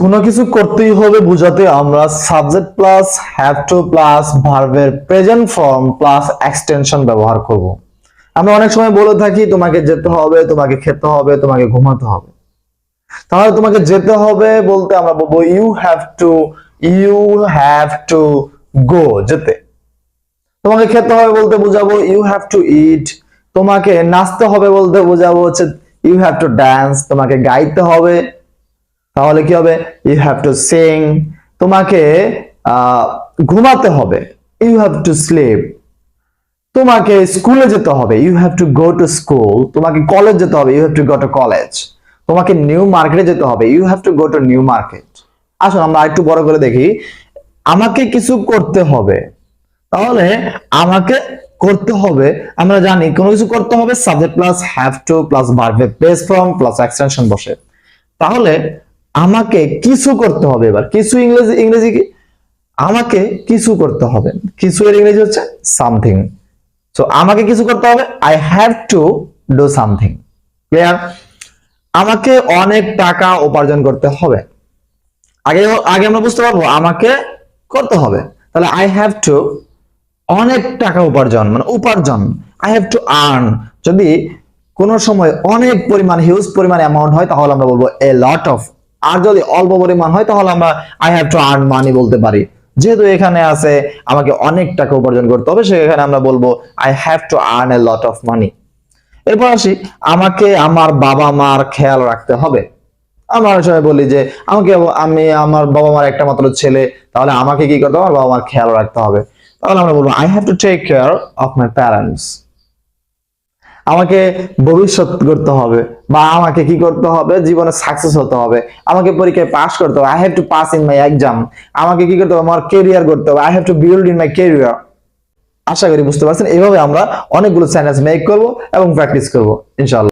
কোনো কিছু করতেই হবে বোঝাতে আমরা subject plus have to plus ভার্বের প্রেজেন্ট ফর্ম প্লাস এক্সটেনশন ব্যবহার করব। আমরা অনেক সময় বলে থাকি তোমাকে যেতে হবে, তোমাকে খেতে হবে, তোমাকে ঘুমাতে হবে। তাহলে তোমাকে যেতে হবে বলতে আমরা বলবো ইউ হ্যাভ টু গো, যেতে। তোমাকে খেতে হবে বলতে বোঝাবো ইউ হ্যাভ টু ইট। তোমাকে নাচতে হবে বলতে বোঝাবো হচ্ছে ইউ হ্যাভ টু ড্যান্স। তোমাকে গাইতে হবে তাহলে কি হবে ইউ হ্যাভ টু সিং। তোমাকে ঘুমাতে হবে ইউ হ্যাভ টু স্লিপ। তোমাকে স্কুলে যেতে হবে you have to go to school. তোমাকে কলেজ যেতে হবে you have to go to college. তোমাকে নিউ মার্কেটে যেতে হবে you have to go to New Market. আসুন আমরা একটু বড় করে দেখি। আমাকে কিছু করতে হবে, তাহলে আমাকে করতে হবে, আমরা জানি কোনো কিছু করতে হবে subject plus have to plus ভার্বের বেস ফর্ম প্লাস এক্সটেনশন বসে। তাহলে আমাকে কিছু করতে হবে। এবার কিছু ইংরেজি কি? আমাকে কিছু করতে হবে, কিছু এর ইংরেজি হচ্ছে সামথিং। সো আমাকে কিছু করতে হবে I have to do something. Clear? আমাকে অনেক টাকা উপার্জন করতে হবে। আগে আগে আমরা বুঝতে পারবো আমাকে করতে হবে, তাহলে আই হ্যাভ টু অনেক টাকা উপার্জন, মানে উপার্জন। I have to earn. যদি কোন সময় অনেক পরিমাণ হিউজ পরিমাণ অ্যামাউন্ট হয় তাহলে আমরা বলবো এ লট অফ। আর যদি অল্প পরিমাণ হয় তাহলে আমরা I have to earn money বলতে পারি। যেহেতু এখানে আছে আমাকে অনেক টাকা উপার্জন করতে হবে, সেখানে আমরা বলবো I have to earn A lot of money. এরপর আসি আমাকে আমার বাবা মার খেয়াল রাখতে হবে। আমরা অনেক সময় বলি যে আমি আমার বাবা মার একটা মাত্র ছেলে, তাহলে আমাকে কি করতে হবে, আমার বাবা মার খেয়াল রাখতে হবে। তাহলে আমরা বলবো I have to take care of my parents. আমাকে ভবিষ্যৎ করতে হবে বা আমাকে কি করতে হবে, জীবনে সাকসেস হতে হবে, আমাকে পরীক্ষায় পাস করতে হবে, I have to pass in my exam. আমাকে কি করতে হবে, আমার ক্যারিয়ার করতে হবে, I have to build in my career. আশা করি বুঝতে পারছেন। এইভাবে আমরা অনেকগুলো সেন্টেন্স মেক করব এবং প্র্যাকটিস করব ইনশাআল্লাহ।